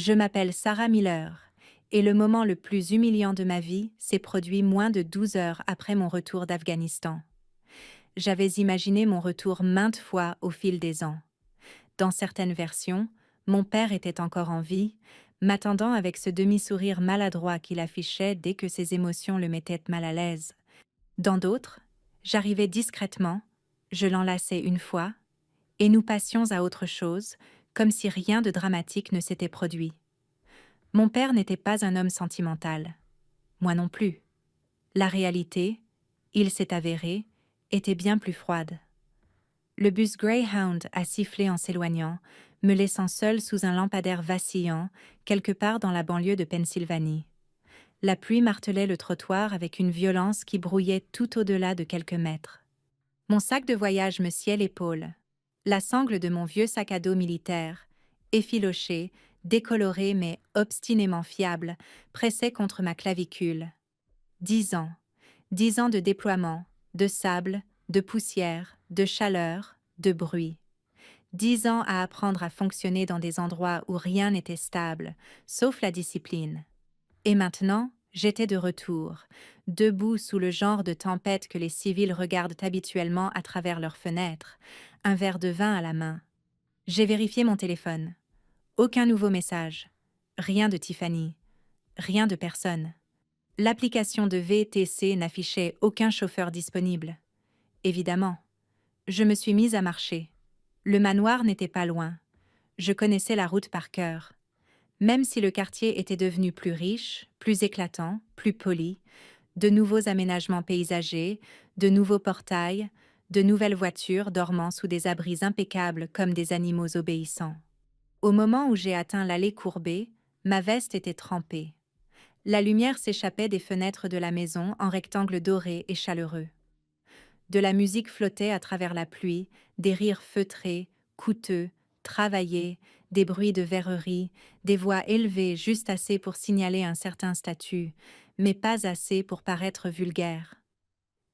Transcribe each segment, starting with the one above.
Je m'appelle Sarah Miller, et le moment le plus humiliant de ma vie s'est produit moins de 12 heures après mon retour d'Afghanistan. J'avais imaginé mon retour maintes fois au fil des ans. Dans certaines versions, mon père était encore en vie, m'attendant avec ce demi-sourire maladroit qu'il affichait dès que ses émotions le mettaient mal à l'aise. Dans d'autres, j'arrivais discrètement, je l'enlaçais une fois, et nous passions à autre chose, comme si rien de dramatique ne s'était produit. Mon père n'était pas un homme sentimental. Moi non plus. La réalité, il s'est avéré, était bien plus froide. Le bus Greyhound a sifflé en s'éloignant, me laissant seule sous un lampadaire vacillant, quelque part dans la banlieue de Pennsylvanie. La pluie martelait le trottoir avec une violence qui brouillait tout au-delà de quelques mètres. Mon sac de voyage me sciait l'épaule. La sangle de mon vieux sac à dos militaire, effiloché, décoloré mais obstinément fiable, pressait contre ma clavicule. 10 ans. 10 ans de déploiement, de sable, de poussière, de chaleur, de bruit. 10 ans à apprendre à fonctionner dans des endroits où rien n'était stable, sauf la discipline. Et maintenant, j'étais de retour, debout sous le genre de tempête que les civils regardent habituellement à travers leurs fenêtres, un verre de vin à la main. J'ai vérifié mon téléphone. Aucun nouveau message. Rien de Tiffany. Rien de personne. L'application de VTC n'affichait aucun chauffeur disponible. Évidemment. Je me suis mise à marcher. Le manoir n'était pas loin. Je connaissais la route par cœur. Même si le quartier était devenu plus riche, plus éclatant, plus poli, de nouveaux aménagements paysagers, de nouveaux portails, de nouvelles voitures dormant sous des abris impeccables comme des animaux obéissants. Au moment où j'ai atteint l'allée courbée, ma veste était trempée. La lumière s'échappait des fenêtres de la maison en rectangles dorés et chaleureux. De la musique flottait à travers la pluie, des rires feutrés, coûteux, travaillés, des bruits de verrerie, des voix élevées juste assez pour signaler un certain statut, mais pas assez pour paraître vulgaire.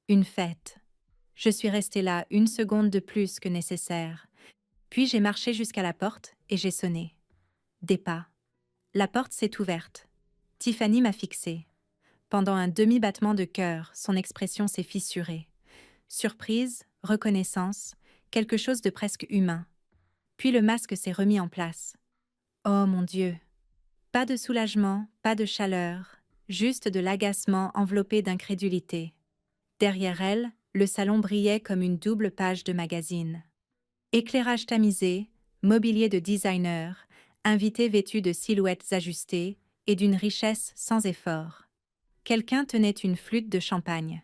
Une fête. Je suis restée là 1 seconde de plus que nécessaire. Puis j'ai marché jusqu'à la porte et j'ai sonné. Des pas. La porte s'est ouverte. Tiffany m'a fixée. Pendant un demi-battement de cœur, son expression s'est fissurée. Surprise, reconnaissance, quelque chose de presque humain. Puis le masque s'est remis en place. Oh mon Dieu! Pas de soulagement, pas de chaleur, juste de l'agacement enveloppé d'incrédulité. Derrière elle, le salon brillait comme une double page de magazine. Éclairage tamisé, mobilier de designer, invités vêtus de silhouettes ajustées et d'une richesse sans effort. Quelqu'un tenait une flûte de champagne.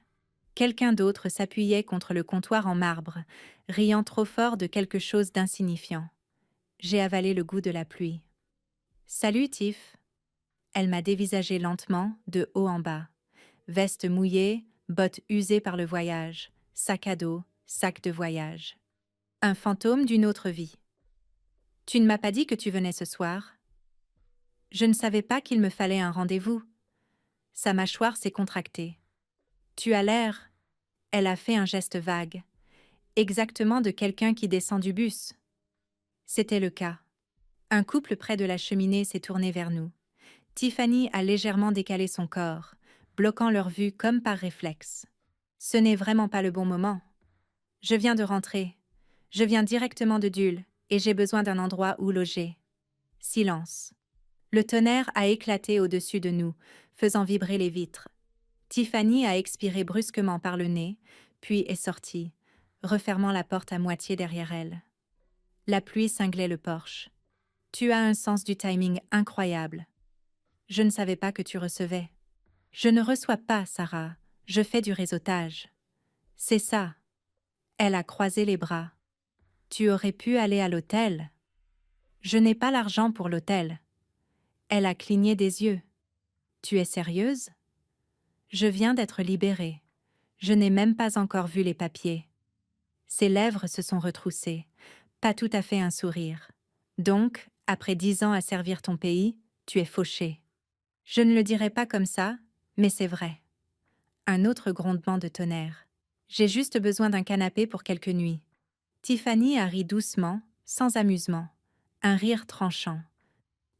Quelqu'un d'autre s'appuyait contre le comptoir en marbre, riant trop fort de quelque chose d'insignifiant. J'ai avalé le goût de la pluie. « Salut, Tiff !» Elle m'a dévisagé lentement, de haut en bas. Veste mouillée, bottes usées par le voyage, sac à dos, sac de voyage. Un fantôme d'une autre vie. « Tu ne m'as pas dit que tu venais ce soir ?» Je ne savais pas qu'il me fallait un rendez-vous. Sa mâchoire s'est contractée. « Tu as l'air… » Elle a fait un geste vague. Exactement de quelqu'un qui descend du bus. C'était le cas. Un couple près de la cheminée s'est tourné vers nous. Tiffany a légèrement décalé son corps, bloquant leur vue comme par réflexe. Ce n'est vraiment pas le bon moment. Je viens de rentrer. Je viens directement de Dule et j'ai besoin d'un endroit où loger. Silence. Le tonnerre a éclaté au-dessus de nous, faisant vibrer les vitres. Tiffany a expiré brusquement par le nez, puis est sortie, refermant la porte à moitié derrière elle. La pluie cinglait le porche. « Tu as un sens du timing incroyable. Je ne savais pas que tu recevais. » « Je ne reçois pas, Sarah. Je fais du réseautage. » « C'est ça. » Elle a croisé les bras. « Tu aurais pu aller à l'hôtel. » « Je n'ai pas l'argent pour l'hôtel. » Elle a cligné des yeux. « Tu es sérieuse ? » « Je viens d'être libérée. Je n'ai même pas encore vu les papiers. » Ses lèvres se sont retroussées. Pas tout à fait un sourire. « Donc, après 10 ans à servir ton pays, tu es fauchée. » Je ne le dirais pas comme ça, mais c'est vrai. Un autre grondement de tonnerre. J'ai juste besoin d'un canapé pour quelques nuits. Tiffany a ri doucement, sans amusement. Un rire tranchant.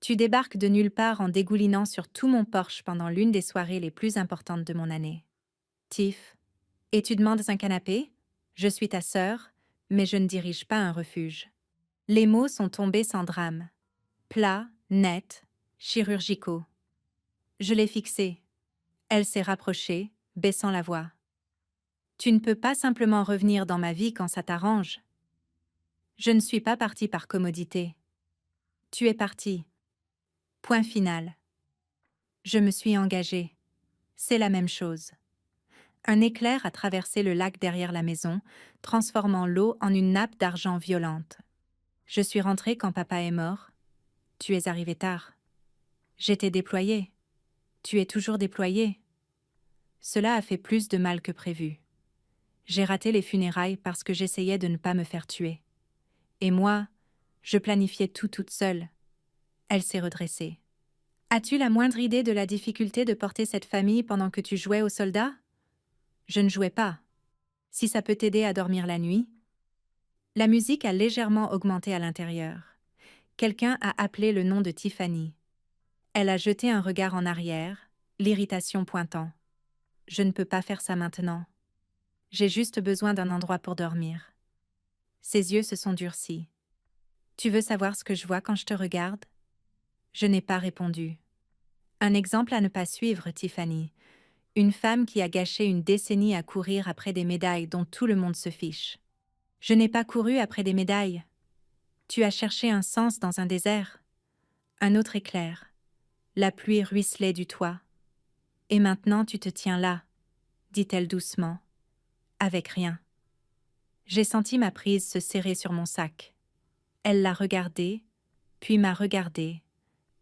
Tu débarques de nulle part en dégoulinant sur tout mon porche pendant l'une des soirées les plus importantes de mon année. Tiff, et tu demandes un canapé? Je suis ta sœur, mais je ne dirige pas un refuge. Les mots sont tombés sans drame. Plats, nets, chirurgicaux. Je l'ai fixée. Elle s'est rapprochée, baissant la voix. Tu ne peux pas simplement revenir dans ma vie quand ça t'arrange. Je ne suis pas partie par commodité. Tu es partie. Point final. Je me suis engagée. C'est la même chose. Un éclair a traversé le lac derrière la maison, transformant l'eau en une nappe d'argent violente. Je suis rentrée quand papa est mort. Tu es arrivé tard. J'étais déployée. Tu es toujours déployée. Cela a fait plus de mal que prévu. J'ai raté les funérailles parce que j'essayais de ne pas me faire tuer. Et moi, je planifiais tout toute seule. Elle s'est redressée. As-tu la moindre idée de la difficulté de porter cette famille pendant que tu jouais aux soldats? Je ne jouais pas. Si ça peut t'aider à dormir la nuit. La musique a légèrement augmenté à l'intérieur. Quelqu'un a appelé le nom de Tiffany. Elle a jeté un regard en arrière, l'irritation pointant. Je ne peux pas faire ça maintenant. J'ai juste besoin d'un endroit pour dormir. Ses yeux se sont durcis. Tu veux savoir ce que je vois quand je te regarde? Je n'ai pas répondu. Un exemple à ne pas suivre, Tiffany. Une femme qui a gâché une décennie à courir après des médailles dont tout le monde se fiche. Je n'ai pas couru après des médailles. Tu as cherché un sens dans un désert. Un autre éclair. La pluie ruisselait du toit. Et maintenant tu te tiens là, dit-elle doucement, avec rien. J'ai senti ma prise se serrer sur mon sac. Elle l'a regardé, puis m'a regardé,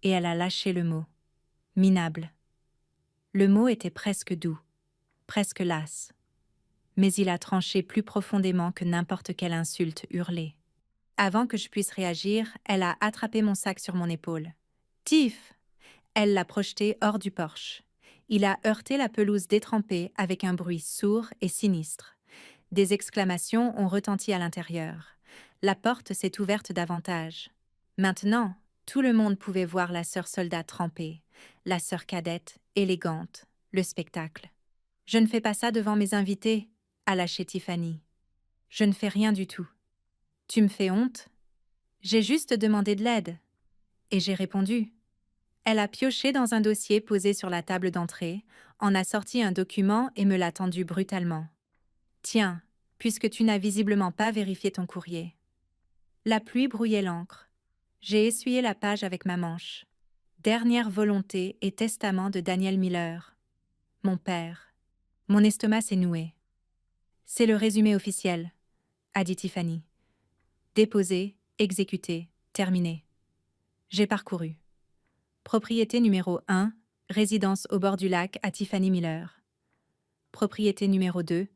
et elle a lâché le mot. Minable. Le mot était presque doux, presque las. Mais il a tranché plus profondément que n'importe quelle insulte hurlée. Avant que je puisse réagir, elle a attrapé mon sac sur mon épaule. « Tiff !» Elle l'a projeté hors du porche. Il a heurté la pelouse détrempée avec un bruit sourd et sinistre. Des exclamations ont retenti à l'intérieur. La porte s'est ouverte davantage. Maintenant, tout le monde pouvait voir la sœur soldat trempée, la sœur cadette, élégante, le spectacle. « Je ne fais pas ça devant mes invités », a lâché Tiffany. « Je ne fais rien du tout. »« Tu me fais honte ?» ?»« J'ai juste demandé de l'aide. » Et j'ai répondu. Elle a pioché dans un dossier posé sur la table d'entrée, en a sorti un document et me l'a tendu brutalement. « Tiens, puisque tu n'as visiblement pas vérifié ton courrier. » La pluie brouillait l'encre. J'ai essuyé la page avec ma manche. Dernière volonté et testament de Daniel Miller. Mon père. Mon estomac s'est noué. C'est le résumé officiel, a dit Tiffany. Déposé, exécuté, terminé. J'ai parcouru. Propriété numéro 1, résidence au bord du lac à Tiffany Miller. Propriété numéro 2,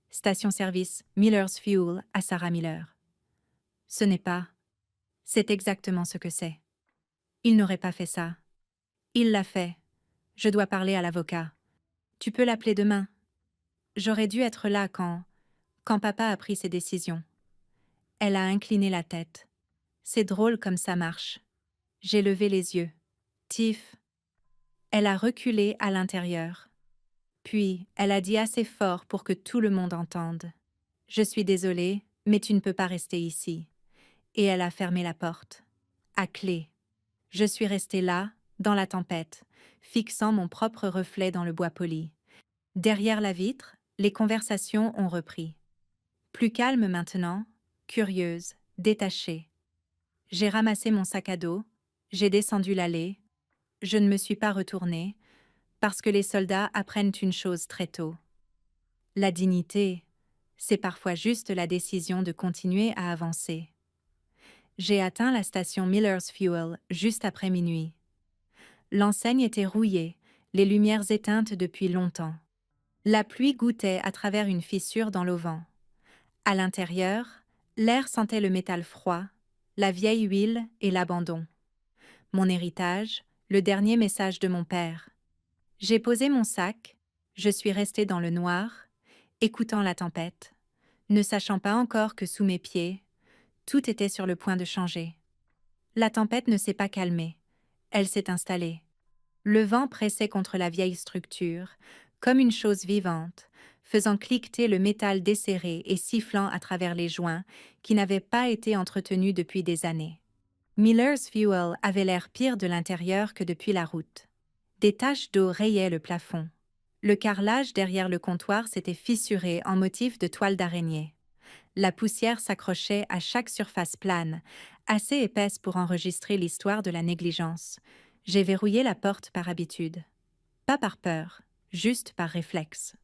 station-service Miller's Fuel à Sarah Miller. Ce n'est pas. C'est exactement ce que c'est. Il n'aurait pas fait ça. Il l'a fait. Je dois parler à l'avocat. Tu peux l'appeler demain. J'aurais dû être là quand papa a pris ses décisions. Elle a incliné la tête. C'est drôle comme ça marche. J'ai levé les yeux. Tiff. Elle a reculé à l'intérieur. Puis, elle a dit assez fort pour que tout le monde entende. Je suis désolée, mais tu ne peux pas rester ici. Et elle a fermé la porte. À clé. Je suis restée là, dans la tempête, fixant mon propre reflet dans le bois poli. Derrière la vitre, les conversations ont repris. Plus calme maintenant, curieuse, détachée. J'ai ramassé mon sac à dos, j'ai descendu l'allée. Je ne me suis pas retournée, parce que les soldats apprennent une chose très tôt. La dignité, c'est parfois juste la décision de continuer à avancer. J'ai atteint la station Miller's Fuel juste après minuit. L'enseigne était rouillée, les lumières éteintes depuis longtemps. La pluie gouttait à travers une fissure dans l'auvent. À l'intérieur, l'air sentait le métal froid, la vieille huile et l'abandon. Mon héritage, le dernier message de mon père. J'ai posé mon sac, je suis restée dans le noir, écoutant la tempête, ne sachant pas encore que sous mes pieds, tout était sur le point de changer. La tempête ne s'est pas calmée, Elle s'est installée. Le vent pressait contre la vieille structure, comme une chose vivante, faisant cliqueter le métal desserré et sifflant à travers les joints qui n'avaient pas été entretenus depuis des années. Miller's Fuel avait l'air pire de l'intérieur que depuis la route. Des taches d'eau rayaient le plafond. Le carrelage derrière le comptoir s'était fissuré en motif de toile d'araignée. La poussière s'accrochait à chaque surface plane, assez épaisse pour enregistrer l'histoire de la négligence. J'ai verrouillé la porte par habitude. Pas par peur, juste par réflexe.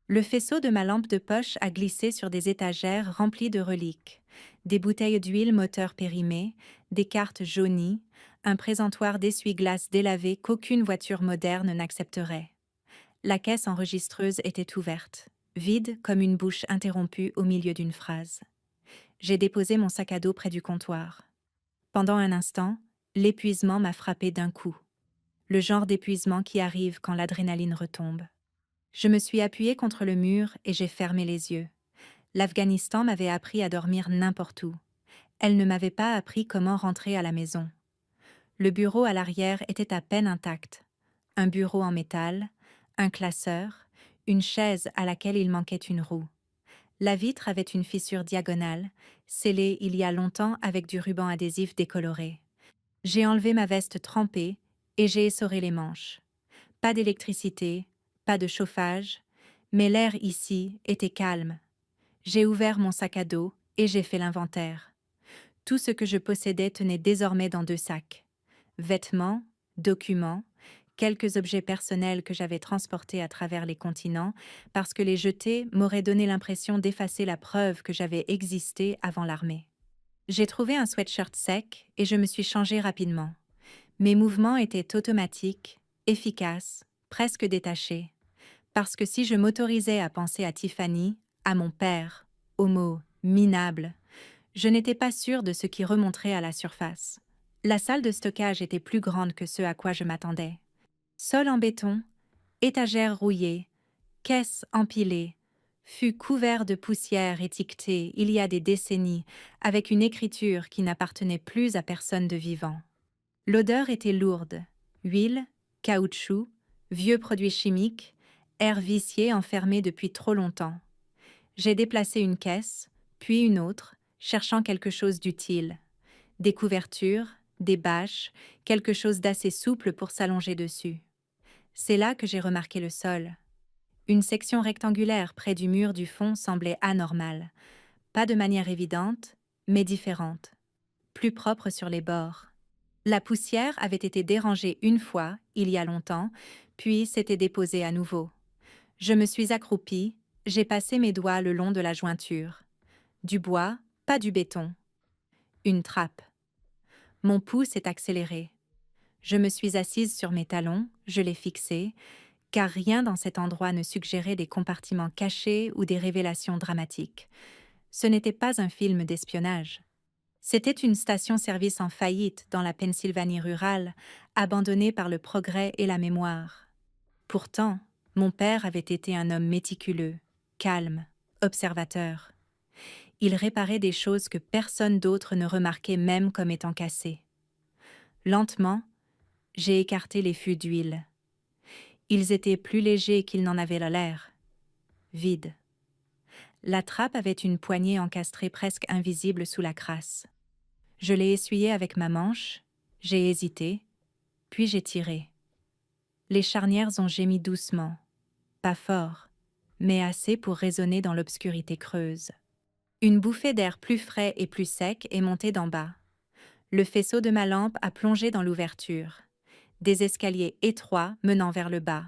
Le faisceau de ma lampe de poche a glissé sur des étagères remplies de reliques. Des bouteilles d'huile moteur périmées, des cartes jaunies, un présentoir d'essuie-glace délavé qu'aucune voiture moderne n'accepterait. La caisse enregistreuse était ouverte, vide comme une bouche interrompue au milieu d'une phrase. J'ai déposé mon sac à dos près du comptoir. Pendant un instant, l'épuisement m'a frappé d'un coup. Le genre d'épuisement qui arrive quand l'adrénaline retombe. Je me suis appuyée contre le mur et j'ai fermé les yeux. L'Afghanistan m'avait appris à dormir n'importe où. Elle ne m'avait pas appris comment rentrer à la maison. Le bureau à l'arrière était à peine intact. Un bureau en métal, un classeur, une chaise à laquelle il manquait une roue. La vitre avait une fissure diagonale, scellée il y a longtemps avec du ruban adhésif décoloré. J'ai enlevé ma veste trempée et j'ai essoré les manches. Pas d'électricité, pas de chauffage, mais l'air ici était calme. J'ai ouvert mon sac à dos et j'ai fait l'inventaire. Tout ce que je possédais tenait désormais dans 2 sacs. Vêtements, documents, quelques objets personnels que j'avais transportés à travers les continents parce que les jeter m'aurait donné l'impression d'effacer la preuve que j'avais existé avant l'armée. J'ai trouvé un sweatshirt sec et je me suis changée rapidement. Mes mouvements étaient automatiques, efficaces, presque détachés. Parce que si je m'autorisais à penser à Tiffany, à mon père, au mot « minable », je n'étais pas sûre de ce qui remonterait à la surface. La salle de stockage était plus grande que ce à quoi je m'attendais. Sol en béton, étagères rouillées, caisses empilées, fut couvert de poussière étiquetée il y a des décennies avec une écriture qui n'appartenait plus à personne de vivant. L'odeur était lourde, huile, caoutchouc, vieux produits chimiques, air vicié enfermé depuis trop longtemps. J'ai déplacé une caisse, puis une autre, cherchant quelque chose d'utile. Des couvertures, des bâches, quelque chose d'assez souple pour s'allonger dessus. C'est là que j'ai remarqué le sol. Une section rectangulaire près du mur du fond semblait anormale. Pas de manière évidente, mais différente. Plus propre sur les bords. La poussière avait été dérangée une fois, il y a longtemps, puis s'était déposée à nouveau. Je me suis accroupie, j'ai passé mes doigts le long de la jointure. Du bois, pas du béton. Une trappe. Mon pouls s'est accéléré. Je me suis assise sur mes talons, je les fixés, car rien dans cet endroit ne suggérait des compartiments cachés ou des révélations dramatiques. Ce n'était pas un film d'espionnage. C'était une station-service en faillite dans la Pennsylvanie rurale, abandonnée par le progrès et la mémoire. Pourtant, mon père avait été un homme méticuleux, calme, observateur. Il réparait des choses que personne d'autre ne remarquait même comme étant cassées. Lentement, j'ai écarté les fûts d'huile. Ils étaient plus légers qu'ils n'en avaient l'air. Vides. La trappe avait une poignée encastrée presque invisible sous la crasse. Je l'ai essuyée avec ma manche, j'ai hésité, puis j'ai tiré. Les charnières ont gémi doucement, pas fort, mais assez pour résonner dans l'obscurité creuse. Une bouffée d'air plus frais et plus sec est montée d'en bas. Le faisceau de ma lampe a plongé dans l'ouverture. Des escaliers étroits menant vers le bas.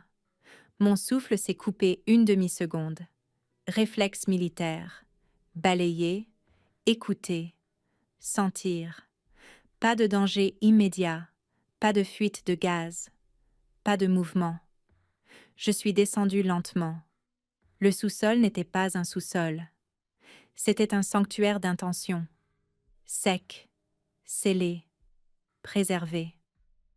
Mon souffle s'est coupé une demi-seconde. Réflexe militaire. Balayer, écouter, sentir. Pas de danger immédiat, pas de fuite de gaz, pas de mouvement. Je suis descendue lentement. Le sous-sol n'était pas un sous-sol. C'était un sanctuaire d'intention. Sec, scellé, préservé.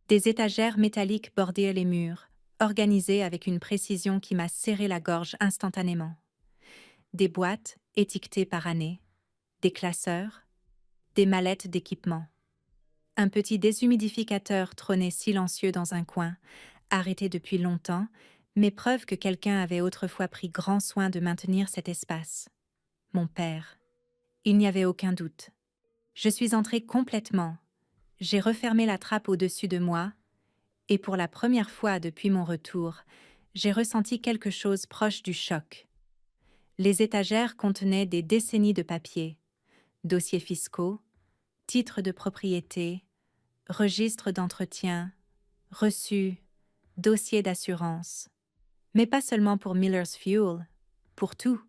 Des étagères métalliques bordaient les murs, organisées avec une précision qui m'a serré la gorge instantanément. Des boîtes étiquetées par année, des classeurs, des mallettes d'équipement. Un petit déshumidificateur trônait silencieux dans un coin, arrêté depuis longtemps, mais preuve que quelqu'un avait autrefois pris grand soin de maintenir cet espace. Mon père. Il n'y avait aucun doute. Je suis entrée complètement. J'ai refermé la trappe au-dessus de moi, et pour la première fois depuis mon retour, j'ai ressenti quelque chose proche du choc. Les étagères contenaient des décennies de papiers, dossiers fiscaux, titres de propriété, registres d'entretien, reçus, dossiers d'assurance. Mais pas seulement pour Miller's Fuel, pour tout.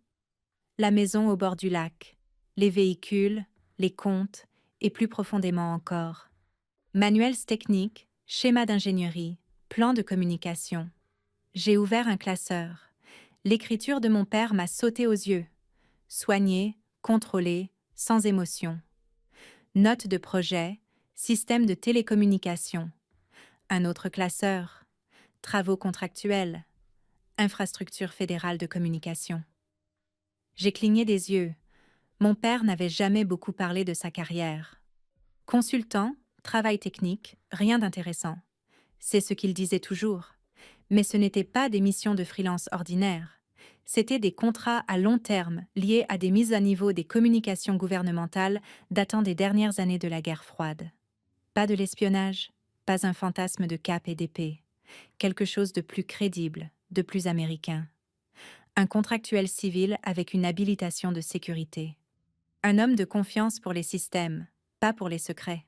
La maison au bord du lac, les véhicules, les comptes, et plus profondément encore. Manuels techniques, schémas d'ingénierie, plans de communication. J'ai ouvert un classeur. L'écriture de mon père m'a sauté aux yeux. Soignée, contrôlée, sans émotion. Notes de projet, système de télécommunication. Un autre classeur. Travaux contractuels. Infrastructure fédérale de communication. J'ai cligné des yeux. Mon père n'avait jamais beaucoup parlé de sa carrière. Consultant, travail technique, rien d'intéressant. C'est ce qu'il disait toujours. Mais ce n'étaient pas des missions de freelance ordinaires. C'étaient des contrats à long terme liés à des mises à niveau des communications gouvernementales datant des dernières années de la guerre froide. Pas de l'espionnage, pas un fantasme de cape et d'épée. Quelque chose de plus crédible, de plus américain. Un contractuel civil avec une habilitation de sécurité. Un homme de confiance pour les systèmes, pas pour les secrets.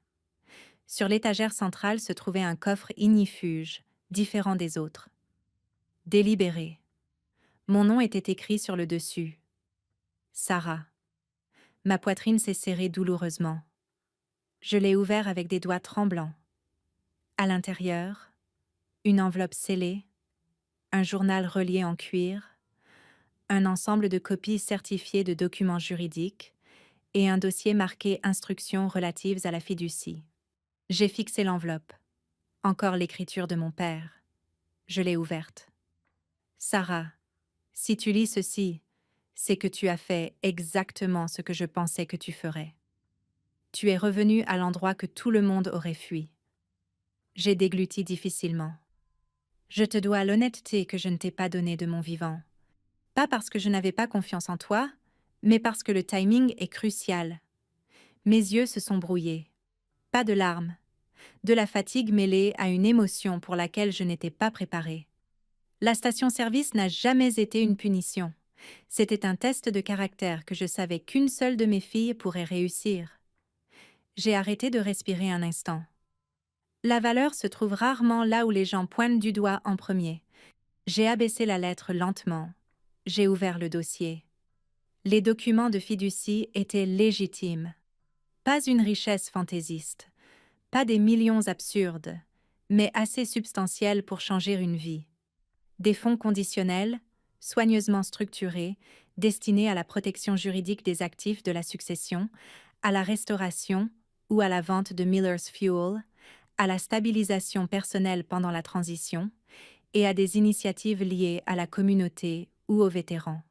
Sur l'étagère centrale se trouvait un coffre ignifuge, différent des autres. Délibéré. Mon nom était écrit sur le dessus. Sarah. Ma poitrine s'est serrée douloureusement. Je l'ai ouvert avec des doigts tremblants. À l'intérieur, une enveloppe scellée, un journal relié en cuir, un ensemble de copies certifiées de documents juridiques et un dossier marqué instructions relatives à la fiducie. J'ai fixé l'enveloppe. Encore l'écriture de mon père. Je l'ai ouverte. Sarah, si tu lis ceci, c'est que tu as fait exactement ce que je pensais que tu ferais. Tu es revenu à l'endroit que tout le monde aurait fui. J'ai dégluti difficilement. Je te dois l'honnêteté que je ne t'ai pas donnée de mon vivant. Pas parce que je n'avais pas confiance en toi, mais parce que le timing est crucial. Mes yeux se sont brouillés. Pas de larmes, de la fatigue mêlée à une émotion pour laquelle je n'étais pas préparée. La station-service n'a jamais été une punition. C'était un test de caractère que je savais qu'une seule de mes filles pourrait réussir. J'ai arrêté de respirer un instant. La valeur se trouve rarement là où les gens pointent du doigt en premier. J'ai abaissé la lettre lentement. J'ai ouvert le dossier. Les documents de fiducie étaient légitimes. Pas une richesse fantaisiste, pas des millions absurdes, mais assez substantiels pour changer une vie. Des fonds conditionnels, soigneusement structurés, destinés à la protection juridique des actifs de la succession, à la restauration ou à la vente de Miller's Fuel, à la stabilisation personnelle pendant la transition et à des initiatives liées à la communauté ou aux vétérans.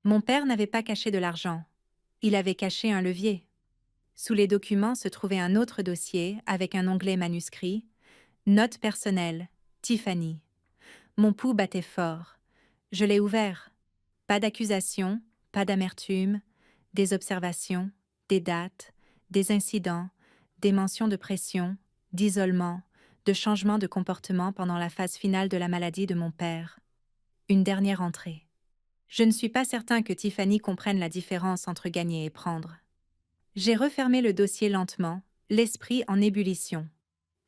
Mon père n'avait pas caché de l'argent. Il avait caché un levier. Sous les documents se trouvait un autre dossier avec un onglet manuscrit « Notes personnelles, Tiffany ». Mon pouls battait fort. Je l'ai ouvert. Pas d'accusation, pas d'amertume, des observations, des dates, des incidents, des mentions de pression, d'isolement, de changement de comportement pendant la phase finale de la maladie de mon père. Une dernière entrée. Je ne suis pas certain que Tiffany comprenne la différence entre gagner et prendre. J'ai refermé le dossier lentement, l'esprit en ébullition.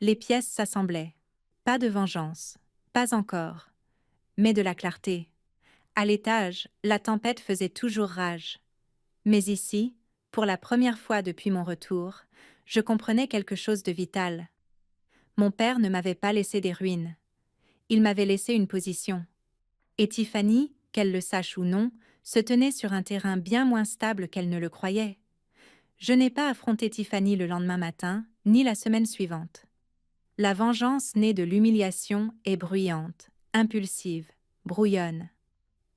Les pièces s'assemblaient. Pas de vengeance, pas encore, mais de la clarté. À l'étage, la tempête faisait toujours rage. Mais ici, pour la première fois depuis mon retour, je comprenais quelque chose de vital. Mon père ne m'avait pas laissé des ruines. Il m'avait laissé une position. Et Tiffany, qu'elle le sache ou non, se tenait sur un terrain bien moins stable qu'elle ne le croyait. Je n'ai pas affronté Tiffany le lendemain matin, ni la semaine suivante. La vengeance née de l'humiliation est bruyante, impulsive, brouillonne.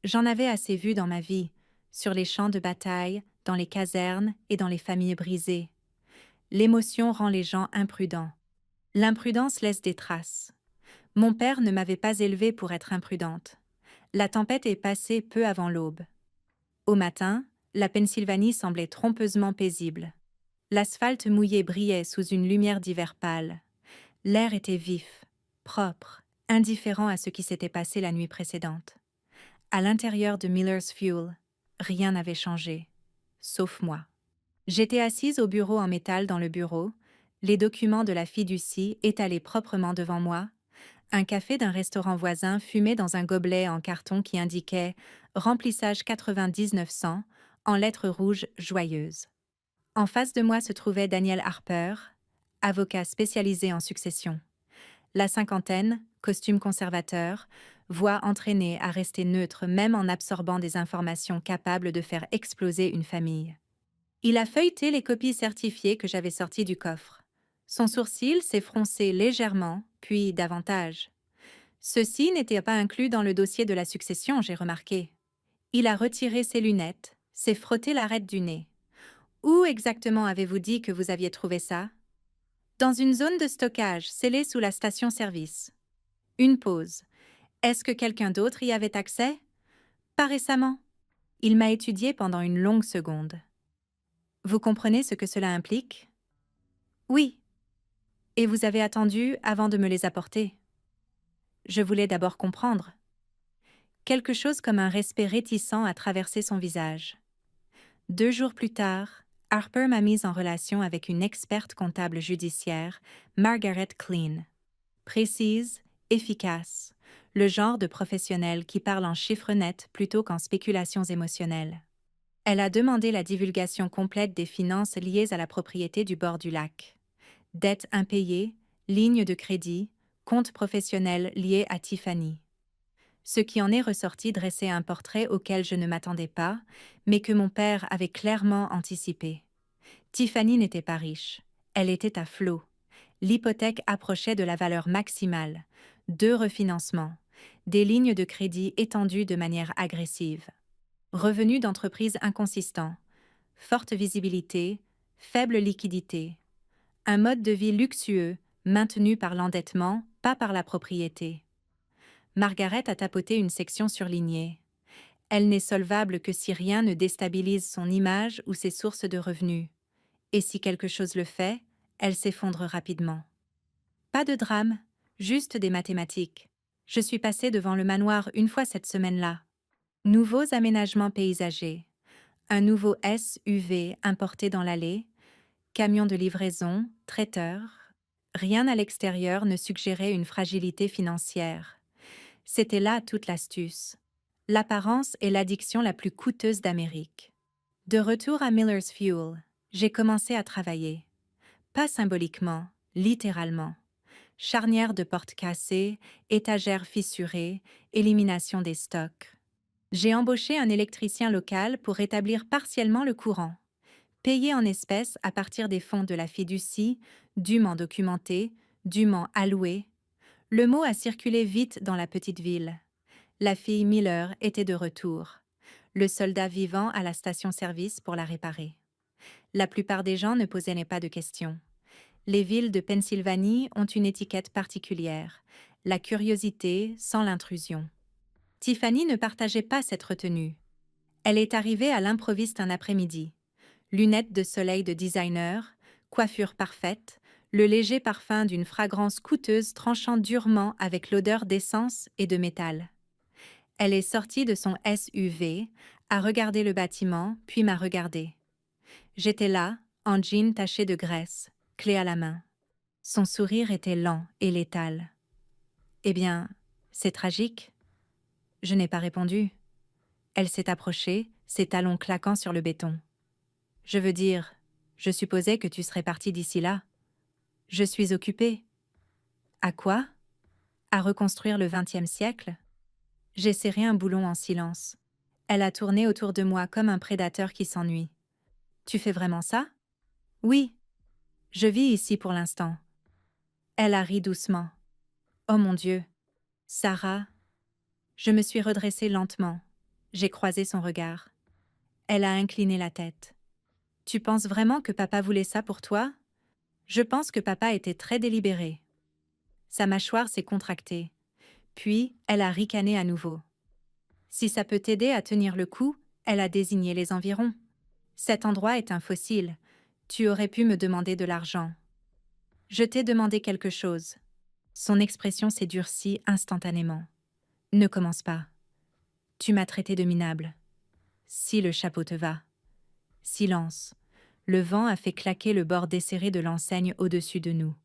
J'en avais assez vu dans ma vie, sur les champs de bataille, dans les casernes et dans les familles brisées. L'émotion rend les gens imprudents. L'imprudence laisse des traces. Mon père ne m'avait pas élevée pour être imprudente. La tempête est passée peu avant l'aube. Au matin, la Pennsylvanie semblait trompeusement paisible. L'asphalte mouillé brillait sous une lumière d'hiver pâle. L'air était vif, propre, indifférent à ce qui s'était passé la nuit précédente. À l'intérieur de Miller's Fuel, rien n'avait changé, sauf moi. J'étais assise au bureau en métal dans le bureau, les documents de la fiducie étalés proprement devant moi. Un café d'un restaurant voisin fumait dans un gobelet en carton qui indiquait « Remplissage 9900 » en lettres rouges joyeuses. En face de moi se trouvait Daniel Harper, avocat spécialisé en succession. La cinquantaine, costume conservateur, voix entraînée à rester neutre même en absorbant des informations capables de faire exploser une famille. Il a feuilleté les copies certifiées que j'avais sorties du coffre. Son sourcil s'est froncé légèrement, puis davantage. Ceci n'était pas inclus dans le dossier de la succession, j'ai remarqué. Il a retiré ses lunettes, s'est frotté l'arête du nez. Où exactement avez-vous dit que vous aviez trouvé ça? Dans une zone de stockage scellée sous la station-service. Une pause. Est-ce que quelqu'un d'autre y avait accès? Pas récemment. Il m'a étudié pendant une longue seconde. Vous comprenez ce que cela implique? Oui. Et vous avez attendu avant de me les apporter. Je voulais d'abord comprendre. Quelque chose comme un respect réticent a traversé son visage. 2 jours plus tard, Harper m'a mise en relation avec une experte comptable judiciaire, Margaret Clean. Précise, efficace, le genre de professionnel qui parle en chiffres nets plutôt qu'en spéculations émotionnelles. Elle a demandé la divulgation complète des finances liées à la propriété du bord du lac. Dettes impayées, lignes de crédit, comptes professionnels liés à Tiffany. Ce qui en est ressorti dressait un portrait auquel je ne m'attendais pas, mais que mon père avait clairement anticipé. Tiffany n'était pas riche, elle était à flot. L'hypothèque approchait de la valeur maximale, 2 refinancements, des lignes de crédit étendues de manière agressive. Revenus d'entreprise inconsistants, forte visibilité, faible liquidité. Un mode de vie luxueux, maintenu par l'endettement, pas par la propriété. Margaret a tapoté une section surlignée. Elle n'est solvable que si rien ne déstabilise son image ou ses sources de revenus. Et si quelque chose le fait, elle s'effondre rapidement. Pas de drame, juste des mathématiques. Je suis passée devant le manoir une fois cette semaine-là. Nouveaux aménagements paysagers. Un nouveau SUV importé dans l'allée. Camion de livraison, traiteur. Rien à l'extérieur ne suggérait une fragilité financière. C'était là toute l'astuce. L'apparence est l'addiction la plus coûteuse d'Amérique. De retour à Miller's Fuel, j'ai commencé à travailler. Pas symboliquement, littéralement. Charnière de portes cassées, étagères fissurées, élimination des stocks. J'ai embauché un électricien local pour rétablir partiellement le courant. Payé en espèces à partir des fonds de la fiducie, dûment documentés, dûment alloués. Le mot a circulé vite dans la petite ville. La fille Miller était de retour. Le soldat vivant à la station-service pour la réparer. La plupart des gens ne posaient pas de questions. Les villes de Pennsylvanie ont une étiquette particulière, la curiosité sans l'intrusion. Tiffany ne partageait pas cette retenue. Elle est arrivée à l'improviste un après-midi. Lunettes de soleil de designer, coiffure parfaite, le léger parfum d'une fragrance coûteuse tranchant durement avec l'odeur d'essence et de métal. Elle est sortie de son SUV, a regardé le bâtiment, puis m'a regardé. J'étais là, en jean taché de graisse, clé à la main. Son sourire était lent et létal. « Eh bien, c'est tragique ?» Je n'ai pas répondu. Elle s'est approchée, ses talons claquant sur le béton. « Je veux dire, je supposais que tu serais parti d'ici là. Je suis occupée. » « À quoi ? À reconstruire le XXe siècle ?» J'ai serré un boulon en silence. Elle a tourné autour de moi comme un prédateur qui s'ennuie. « Tu fais vraiment ça ? » ?»« Oui. Je vis ici pour l'instant. » Elle a ri doucement. « Oh mon Dieu. Sarah. » Je me suis redressée lentement. J'ai croisé son regard. Elle a incliné la tête. « Tu penses vraiment que papa voulait ça pour toi ? Je pense que papa était très délibéré. Sa mâchoire s'est contractée. Puis, elle a ricané à nouveau. Si ça peut t'aider à tenir le coup, elle a désigné les environs. Cet endroit est un fossile. Tu aurais pu me demander de l'argent. Je t'ai demandé quelque chose. Son expression s'est durcie instantanément. Ne commence pas. Tu m'as traité de minable. Si le chapeau te va. Silence. Le vent a fait claquer le bord desserré de l'enseigne au-dessus de nous.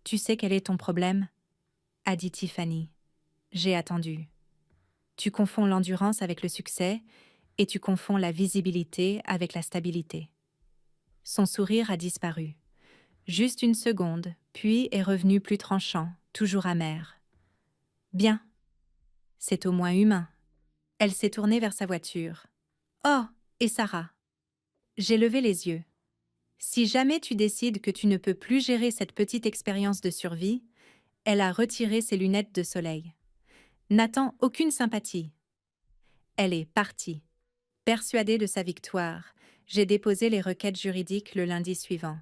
Tu sais quel est ton problème? A dit Tiffany. J'ai attendu. Tu confonds l'endurance avec le succès et tu confonds la visibilité avec la stabilité. Son sourire a disparu. Juste une seconde, puis est revenu plus tranchant, toujours amer. Bien. C'est au moins humain. Elle s'est tournée vers sa voiture. Oh, et Sarah. J'ai levé les yeux. Si jamais tu décides que tu ne peux plus gérer cette petite expérience de survie, elle a retiré ses lunettes de soleil. N'attends aucune sympathie. Elle est partie. Persuadée de sa victoire, j'ai déposé les requêtes juridiques le lundi suivant.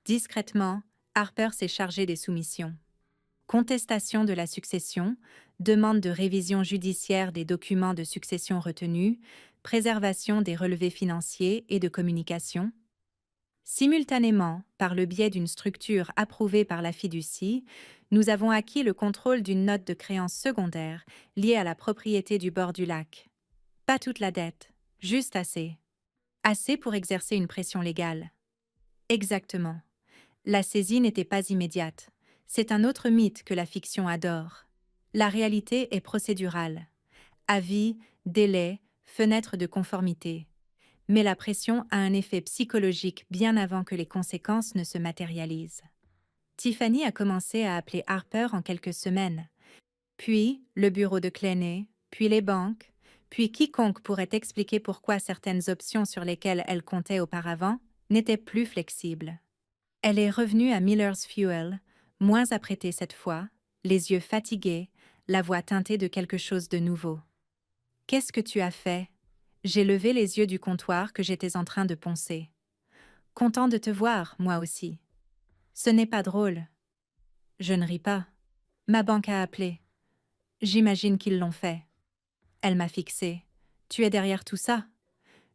Discrètement, Harper s'est chargé des soumissions. Contestation de la succession, demande de révision judiciaire des documents de succession retenus, préservation des relevés financiers et de communication. Simultanément, par le biais d'une structure approuvée par la fiducie, nous avons acquis le contrôle d'une note de créance secondaire liée à la propriété du bord du lac. Pas toute la dette, juste assez. Assez pour exercer une pression légale. Exactement. La saisie n'était pas immédiate. C'est un autre mythe que la fiction adore. La réalité est procédurale. Avis, délai, fenêtre de conformité. Mais la pression a un effet psychologique bien avant que les conséquences ne se matérialisent. Tiffany a commencé à appeler Harper en quelques semaines. Puis, le bureau de Cleney, puis les banques, puis quiconque pourrait expliquer pourquoi certaines options sur lesquelles elle comptait auparavant n'étaient plus flexibles. Elle est revenue à Miller's Fuel, moins apprêtée cette fois, les yeux fatigués, la voix teintée de quelque chose de nouveau. « Qu'est-ce que tu as fait ?» J'ai levé les yeux du comptoir que j'étais en train de poncer. « Content de te voir, moi aussi. »« Ce n'est pas drôle. » Je ne ris pas. « Ma banque a appelé. » « J'imagine qu'ils l'ont fait. » Elle m'a fixé. « Tu es derrière tout ça ?»«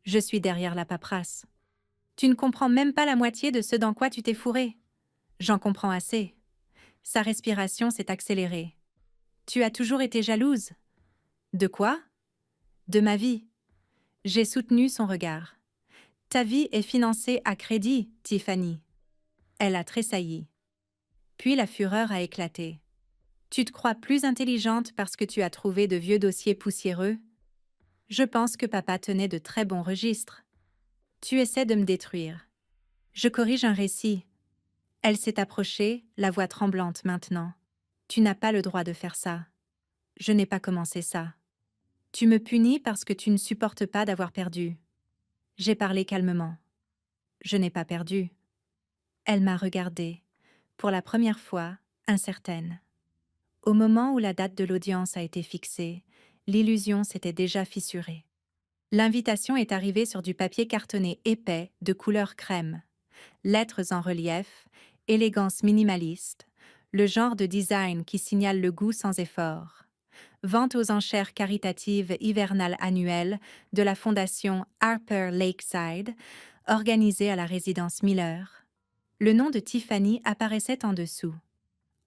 Je suis derrière la paperasse. »« Tu ne comprends même pas la moitié de ce dans quoi tu t'es fourré. »« J'en comprends assez. » Sa respiration s'est accélérée. « Tu as toujours été jalouse. »« De quoi ?»« De ma vie. » J'ai soutenu son regard. « Ta vie est financée à crédit, Tiffany. » Elle a tressailli. Puis la fureur a éclaté. « Tu te crois plus intelligente parce que tu as trouvé de vieux dossiers poussiéreux? Je pense que papa tenait de très bons registres. Tu essaies de me détruire. Je corrige un récit. » Elle s'est approchée, la voix tremblante maintenant. « Tu n'as pas le droit de faire ça. Je n'ai pas commencé ça. Tu me punis parce que tu ne supportes pas d'avoir perdu. » J'ai parlé calmement. « Je n'ai pas perdu. » Elle m'a regardée, pour la première fois, incertaine. Au moment où la date de l'audience a été fixée, l'illusion s'était déjà fissurée. L'invitation est arrivée sur du papier cartonné épais de couleur crème. Lettres en relief, élégance minimaliste, le genre de design qui signale le goût sans effort. Vente aux enchères caritatives hivernales annuelles de la fondation Harper Lakeside, organisée à la résidence Miller. Le nom de Tiffany apparaissait en dessous.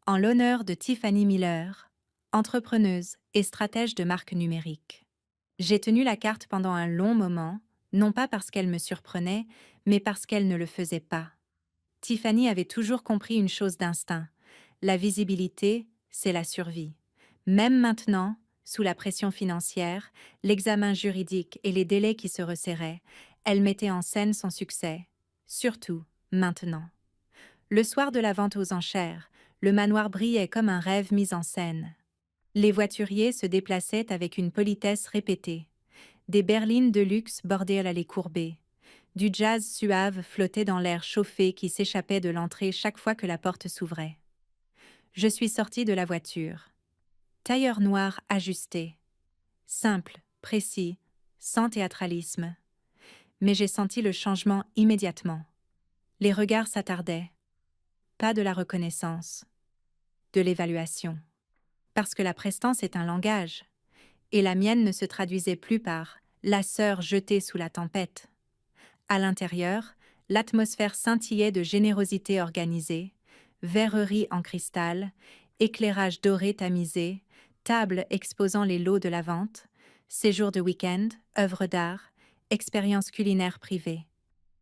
En l'honneur de Tiffany Miller, entrepreneuse et stratège de marque numérique. J'ai tenu la carte pendant un long moment, non pas parce qu'elle me surprenait, mais parce qu'elle ne le faisait pas. Tiffany avait toujours compris une chose d'instinct. La visibilité, c'est la survie. Même maintenant, sous la pression financière, l'examen juridique et les délais qui se resserraient, elle mettait en scène son succès. Surtout, maintenant. Le soir de la vente aux enchères, le manoir brillait comme un rêve mis en scène. Les voituriers se déplaçaient avec une politesse répétée. Des berlines de luxe bordées à l'allée courbée. Du jazz suave flottait dans l'air chauffé qui s'échappait de l'entrée chaque fois que la porte s'ouvrait. Je suis sortie de la voiture. Tailleur noir ajusté. Simple, précis, sans théâtralisme. Mais j'ai senti le changement immédiatement. Les regards s'attardaient. pas de la reconnaissance, de l'évaluation. Parce que la prestance est un langage, et la mienne ne se traduisait plus par « la sœur jetée sous la tempête ». À l'intérieur, l'atmosphère scintillait de générosité organisée, verrerie en cristal, éclairage doré tamisé, table exposant les lots de la vente, séjours de week-end, œuvres d'art, expériences culinaires privées.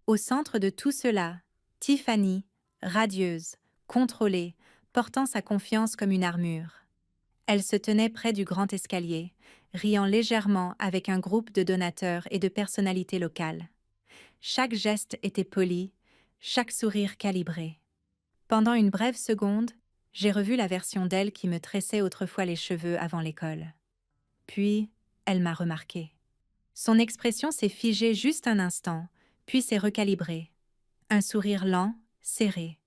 Au centre de tout cela, Tiffany, radieuse, contrôlée, portant sa confiance comme une armure. Elle se tenait près du grand escalier, riant légèrement avec un groupe de donateurs et de personnalités locales. Chaque geste était poli, chaque sourire calibré. Pendant une brève seconde, j'ai revu la version d'elle qui me tressait autrefois les cheveux avant l'école. Puis, elle m'a remarqué. Son expression s'est figée juste un instant, puis s'est recalibrée. Un sourire lent, serré.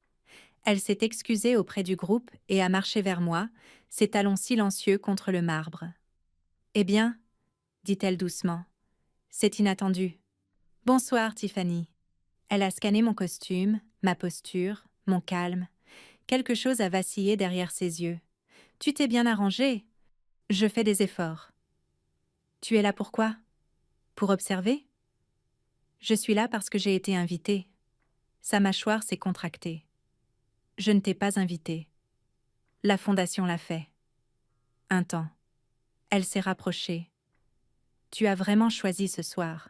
Elle s'est excusée auprès du groupe et a marché vers moi, ses talons silencieux contre le marbre. « Eh bien » dit-elle doucement. « C'est inattendu. »« Bonsoir, Tiffany. » Elle a scanné mon costume, ma posture, mon calme. Quelque chose a vacillé derrière ses yeux. « Tu t'es bien arrangée. Je fais des efforts. »« Tu es là pourquoi ? Pour observer ? » ?»« Je suis là parce que j'ai été invitée. » Sa mâchoire s'est contractée. « Je ne t'ai pas invitée. La fondation l'a fait. » Un temps. Elle s'est rapprochée. « Tu as vraiment choisi ce soir. »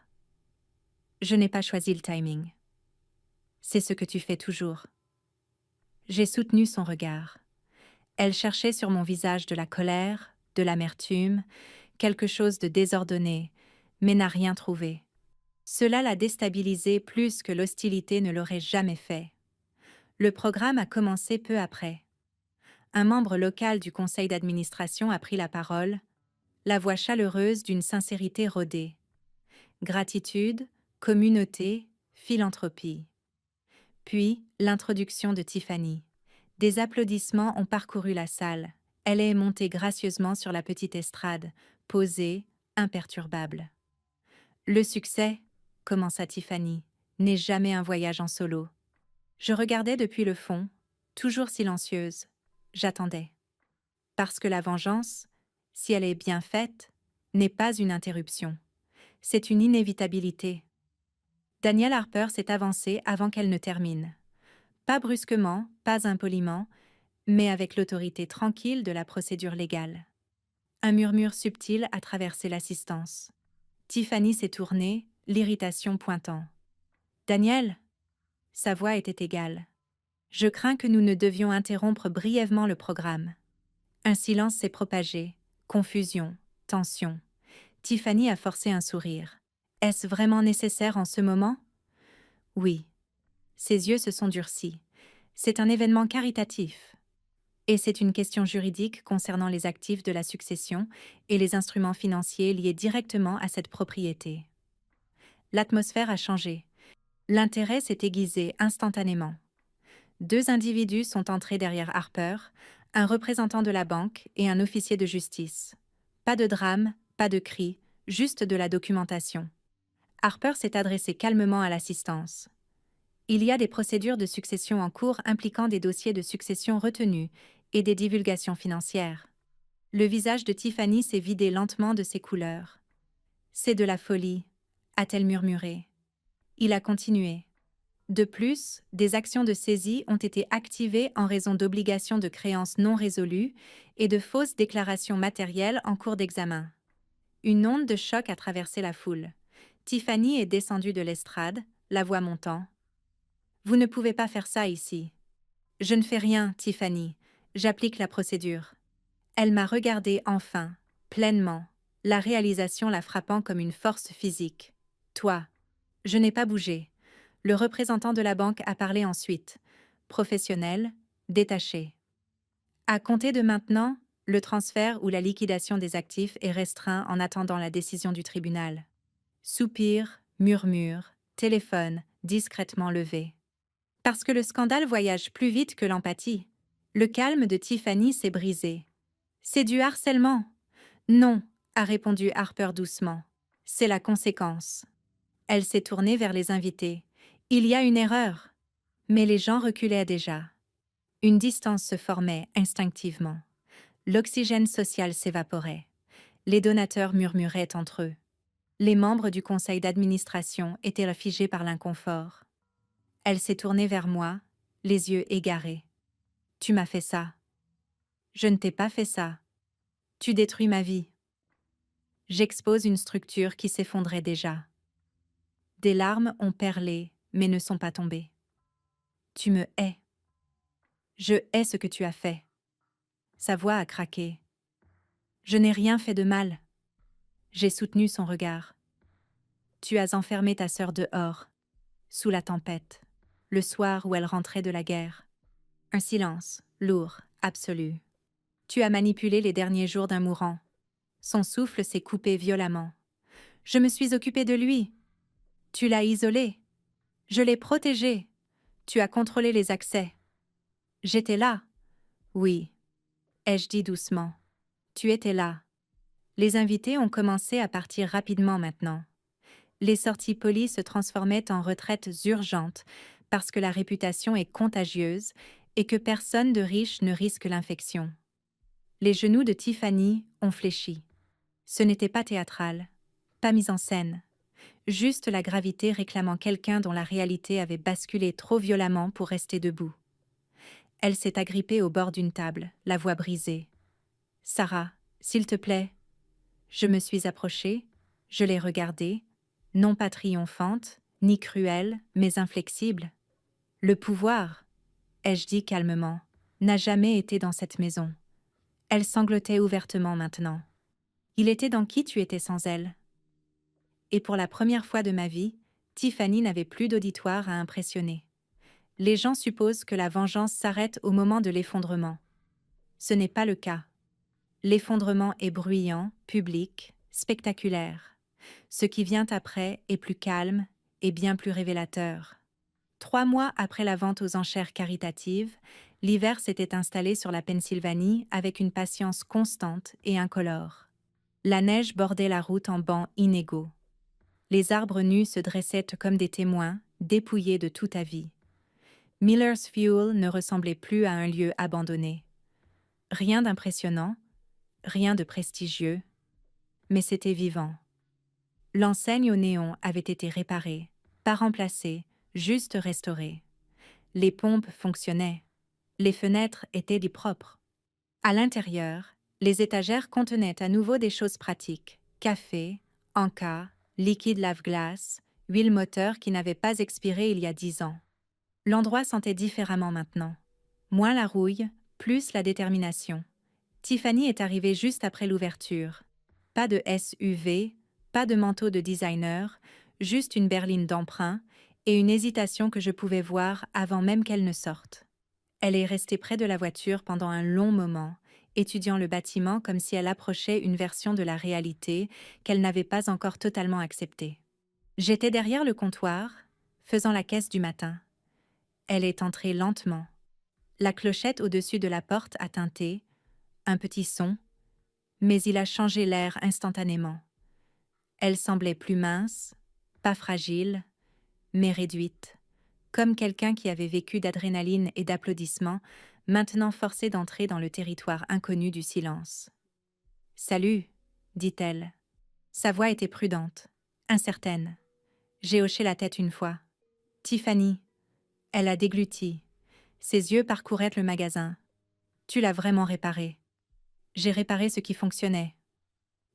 Je n'ai pas choisi le timing. C'est ce que tu fais toujours. J'ai soutenu son regard. Elle cherchait sur mon visage de la colère, de l'amertume, quelque chose de désordonné, mais n'a rien trouvé. Cela l'a déstabilisée plus que l'hostilité ne l'aurait jamais fait. Le programme a commencé peu après. Un membre local du conseil d'administration a pris la parole, la voix chaleureuse d'une sincérité rodée. Gratitude, communauté, philanthropie. Puis, l'introduction de Tiffany. Des applaudissements ont parcouru la salle. Elle est montée gracieusement sur la petite estrade, posée, imperturbable. « Le succès, » commença Tiffany, « n'est jamais un voyage en solo. » Je regardais depuis le fond, toujours silencieuse. J'attendais. Parce que la vengeance, si elle est bien faite, n'est pas une interruption. C'est une inévitabilité. Danielle Harper s'est avancée avant qu'elle ne termine. Pas brusquement, pas impoliment, mais avec l'autorité tranquille de la procédure légale. Un murmure subtil a traversé l'assistance. Tiffany s'est tournée, l'irritation pointant. « Danielle ?» Sa voix était égale. « Je crains que nous ne devions interrompre brièvement le programme. » Un silence s'est propagé, confusion, tension. Tiffany a forcé un sourire. « Est-ce vraiment nécessaire en ce moment ? » Oui. Ses yeux se sont durcis. C'est un événement caritatif. Et c'est une question juridique concernant les actifs de la succession et les instruments financiers liés directement à cette propriété. L'atmosphère a changé. L'intérêt s'est aiguisé instantanément. Deux individus sont entrés derrière Harper, un représentant de la banque et un officier de justice. Pas de drame, pas de cris, juste de la documentation. Harper s'est adressé calmement à l'assistance. Il y a des procédures de succession en cours impliquant des dossiers de succession retenus et des divulgations financières. Le visage de Tiffany s'est vidé lentement de ses couleurs. « C'est de la folie », a-t-elle murmuré. Il a continué. De plus, des actions de saisie ont été activées en raison d'obligations de créances non résolues et de fausses déclarations matérielles en cours d'examen. Une onde de choc a traversé la foule. Tiffany est descendue de l'estrade, la voix montant. « Vous ne pouvez pas faire ça ici. »« Je ne fais rien, Tiffany. J'applique la procédure. » Elle m'a regardée enfin, pleinement, la réalisation la frappant comme une force physique. « Toi. » Je n'ai pas bougé. Le représentant de la banque a parlé ensuite. Professionnel, détaché. À compter de maintenant, le transfert ou la liquidation des actifs est restreint en attendant la décision du tribunal. Soupir, murmure, téléphone, discrètement levé. Parce que le scandale voyage plus vite que l'empathie. Le calme de Tiffany s'est brisé. « C'est du harcèlement. »« Non, » a répondu Harper doucement. « C'est la conséquence. » Elle s'est tournée vers les invités. « Il y a une erreur. » Mais les gens reculaient déjà. Une distance se formait instinctivement. L'oxygène social s'évaporait. Les donateurs murmuraient entre eux. Les membres du conseil d'administration étaient figés par l'inconfort. Elle s'est tournée vers moi, les yeux égarés. « Tu m'as fait ça. »« Je ne t'ai pas fait ça. Tu détruis ma vie. » J'expose une structure qui s'effondrait déjà. Des larmes ont perlé, mais ne sont pas tombées. « Tu me hais. Je hais ce que tu as fait. » Sa voix a craqué. « Je n'ai rien fait de mal. » J'ai soutenu son regard. « Tu as enfermé ta sœur dehors, sous la tempête, le soir où elle rentrait de la guerre. » Un silence, lourd, absolu. « Tu as manipulé les derniers jours d'un mourant. » Son souffle s'est coupé violemment. « Je me suis occupée de lui. » « Tu l'as isolé. » « Je l'ai protégé. » « Tu as contrôlé les accès. » « J'étais là. » « Oui. » ai-je dit doucement. « Tu étais là. » Les invités ont commencé à partir rapidement maintenant. Les sorties polies se transformaient en retraites urgentes parce que la réputation est contagieuse et que personne de riche ne risque l'infection. Les genoux de Tiffany ont fléchi. Ce n'était pas théâtral, pas mise en scène. Juste la gravité réclamant quelqu'un dont la réalité avait basculé trop violemment pour rester debout. Elle s'est agrippée au bord d'une table, la voix brisée. « Sarah, s'il te plaît. » Je me suis approchée, je l'ai regardée, non pas triomphante, ni cruelle, mais inflexible. « Le pouvoir, » ai-je dit calmement, n'a jamais été dans cette maison. Elle sanglotait ouvertement maintenant. Il était dans qui tu étais sans elle. Et pour la première fois de ma vie, Tiffany n'avait plus d'auditoire à impressionner. Les gens supposent que la vengeance s'arrête au moment de l'effondrement. Ce n'est pas le cas. L'effondrement est bruyant, public, spectaculaire. Ce qui vient après est plus calme et bien plus révélateur. 3 mois après la vente aux enchères caritatives, l'hiver s'était installé sur la Pennsylvanie avec une patience constante et incolore. La neige bordait la route en bancs inégaux. Les arbres nus se dressaient comme des témoins, dépouillés de tout avis. Miller's Fuel ne ressemblait plus à un lieu abandonné. Rien d'impressionnant, rien de prestigieux, mais c'était vivant. L'enseigne au néon avait été réparée, pas remplacée, juste restaurée. Les pompes fonctionnaient. Les fenêtres étaient du propre. À l'intérieur, les étagères contenaient à nouveau des choses pratiques. Café, encas, liquide lave-glace, huile moteur qui n'avait pas expiré il y a 10 ans. L'endroit sentait différemment maintenant. Moins la rouille, plus la détermination. Tiffany est arrivée juste après l'ouverture. Pas de SUV, pas de manteau de designer, juste une berline d'emprunt et une hésitation que je pouvais voir avant même qu'elle ne sorte. Elle est restée près de la voiture pendant un long moment, étudiant le bâtiment comme si elle approchait une version de la réalité qu'elle n'avait pas encore totalement acceptée. J'étais derrière le comptoir, faisant la caisse du matin. Elle est entrée lentement. La clochette au-dessus de la porte a tinté, un petit son, mais il a changé l'air instantanément. Elle semblait plus mince, pas fragile, mais réduite, comme quelqu'un qui avait vécu d'adrénaline et d'applaudissements, maintenant forcé d'entrer dans le territoire inconnu du silence. « Salut », dit-elle. Sa voix était prudente, incertaine. J'ai hoché la tête une fois. « Tiffany ». Elle a dégluti. Ses yeux parcouraient le magasin. « Tu l'as vraiment réparé. » J'ai réparé ce qui fonctionnait.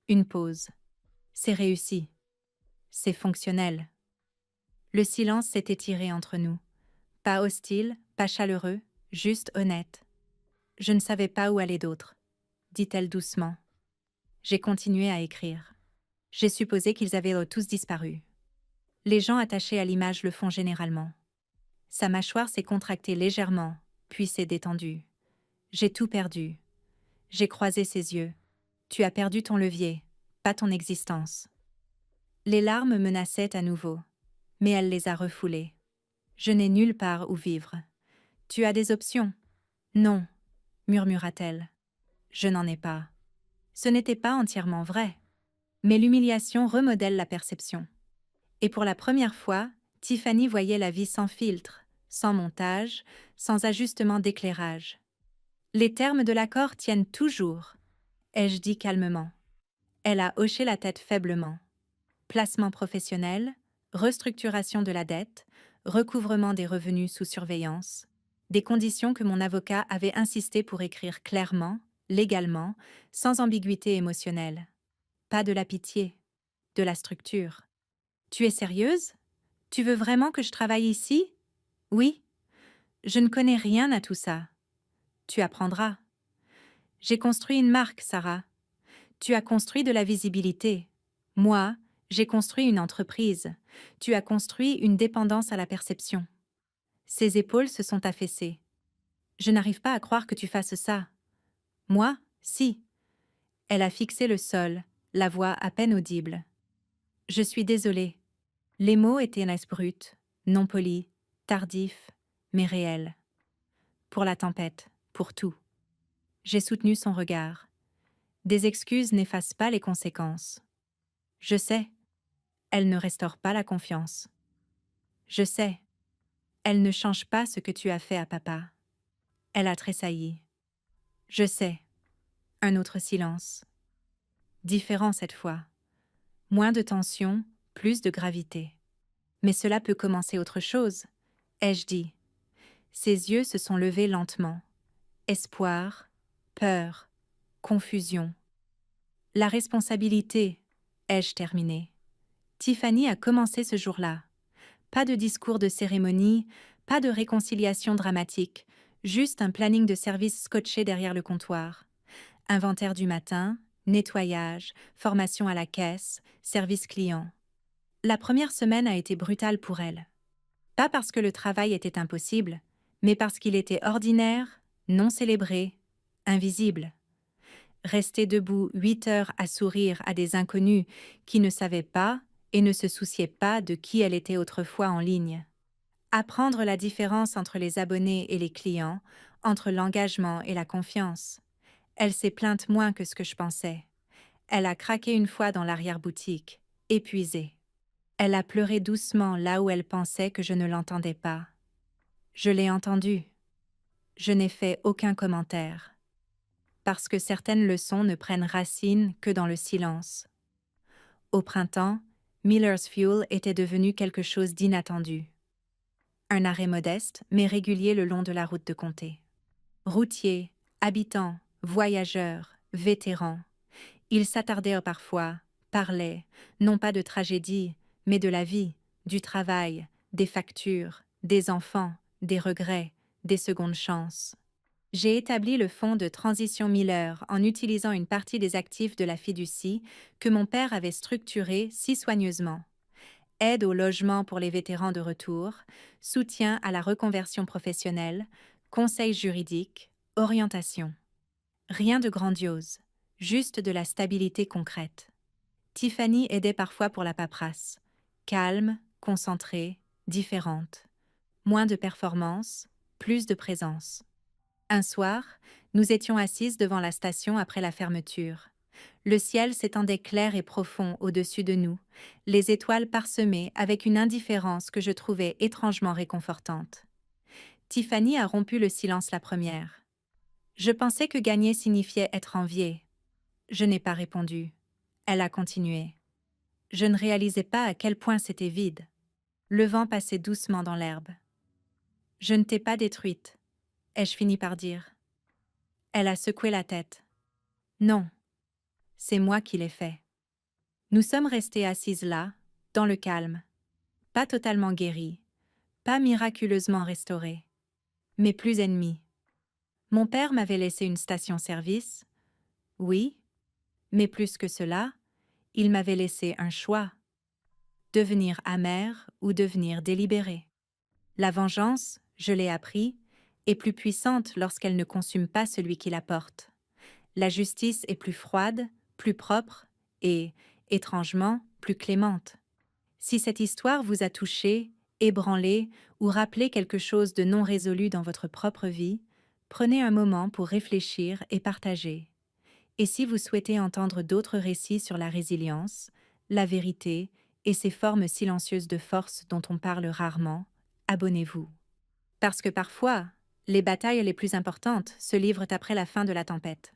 Une pause. C'est réussi. C'est fonctionnel. Le silence s'est étiré entre nous. Pas hostile, pas chaleureux, juste honnête. Je ne savais pas où aller d'autre, dit-elle doucement. J'ai continué à écrire. J'ai supposé qu'ils avaient tous disparu. Les gens attachés à l'image le font généralement. Sa mâchoire s'est contractée légèrement, puis s'est détendue. J'ai tout perdu. J'ai croisé ses yeux. Tu as perdu ton levier, pas ton existence. Les larmes menaçaient à nouveau, mais elle les a refoulées. Je n'ai nulle part où vivre. Tu as des options? Non, murmura-t-elle. Je n'en ai pas. Ce n'était pas entièrement vrai. Mais l'humiliation remodèle la perception. Et pour la première fois, Tiffany voyait la vie sans filtre, sans montage, sans ajustement d'éclairage. Les termes de l'accord tiennent toujours, ai-je dit calmement. Elle a hoché la tête faiblement. Placement professionnel, restructuration de la dette, recouvrement des revenus sous surveillance, des conditions que mon avocat avait insisté pour écrire clairement, légalement, sans ambiguïté émotionnelle. Pas de la pitié, de la structure. Tu es sérieuse? Tu veux vraiment que je travaille ici? Oui. Je ne connais rien à tout ça. Tu apprendras. J'ai construit une marque, Sarah. Tu as construit de la visibilité. Moi, j'ai construit une entreprise. Tu as construit une dépendance à la perception. Ses épaules se sont affaissées. Je n'arrive pas à croire que tu fasses ça. Moi, si. Elle a fixé le sol, la voix à peine audible. Je suis désolée. Les mots étaient bruts, non polis, tardifs, mais réels. Pour la tempête, pour tout. J'ai soutenu son regard. Des excuses n'effacent pas les conséquences. Je sais. Elle ne restaure pas la confiance. Je sais. Elle ne change pas ce que tu as fait à papa. Elle a tressailli. Je sais. Un autre silence. Différent cette fois. Moins de tension, plus de gravité. Mais cela peut commencer autre chose, ai-je dit. Ses yeux se sont levés lentement. Espoir, peur, confusion. La responsabilité, ai-je terminé. Tiffany a commencé ce jour-là. Pas de discours de cérémonie, pas de réconciliation dramatique, juste un planning de service scotché derrière le comptoir. Inventaire du matin, nettoyage, formation à la caisse, service client. La première semaine a été brutale pour elle. Pas parce que le travail était impossible, mais parce qu'il était ordinaire, non célébré, invisible. Rester debout 8 heures à sourire à des inconnus qui ne savaient pas et ne se souciaient pas de qui elle était autrefois en ligne. Apprendre la différence entre les abonnés et les clients, entre l'engagement et la confiance. Elle s'est plainte moins que ce que je pensais. Elle a craqué une fois dans l'arrière-boutique, épuisée. Elle a pleuré doucement là où elle pensait que je ne l'entendais pas. Je l'ai entendue. Je n'ai fait aucun commentaire. Parce que certaines leçons ne prennent racine que dans le silence. Au printemps, Miller's Fuel était devenu quelque chose d'inattendu. Un arrêt modeste, mais régulier le long de la route de comté. Routiers, habitants, voyageurs, vétérans. Ils s'attardaient parfois, parlaient, non pas de tragédie, mais de la vie, du travail, des factures, des enfants, des regrets, des secondes chances. J'ai établi le fonds de Transition Miller en utilisant une partie des actifs de la fiducie que mon père avait structurée si soigneusement. Aide au logement pour les vétérans de retour, soutien à la reconversion professionnelle, conseil juridique, orientation. Rien de grandiose, juste de la stabilité concrète. Tiffany aidait parfois pour la paperasse. Calme, concentrée, différente. Moins de performance, plus de présence. Un soir, nous étions assises devant la station après la fermeture. Le ciel s'étendait clair et profond au-dessus de nous, les étoiles parsemées avec une indifférence que je trouvais étrangement réconfortante. Tiffany a rompu le silence la première. Je pensais que gagner signifiait être enviée. Je n'ai pas répondu. Elle a continué. Je ne réalisais pas à quel point c'était vide. Le vent passait doucement dans l'herbe. Je ne t'ai pas détruite, ai-je fini par dire. Elle a secoué la tête. Non, c'est moi qui l'ai fait. Nous sommes restées assises là, dans le calme. Pas totalement guéries, pas miraculeusement restaurées, mais plus ennemies. Mon père m'avait laissé une station-service. Oui, mais plus que cela, il m'avait laissé un choix. Devenir amer ou devenir délibéré. La vengeance, je l'ai appris, est plus puissante lorsqu'elle ne consume pas celui qui la porte. La justice est plus froide, plus propre et, étrangement, plus clémente. Si cette histoire vous a touché, ébranlé ou rappelé quelque chose de non résolu dans votre propre vie, prenez un moment pour réfléchir et partager. Et si vous souhaitez entendre d'autres récits sur la résilience, la vérité et ces formes silencieuses de force dont on parle rarement, abonnez-vous. Parce que parfois, les batailles les plus importantes se livrent après la fin de la tempête.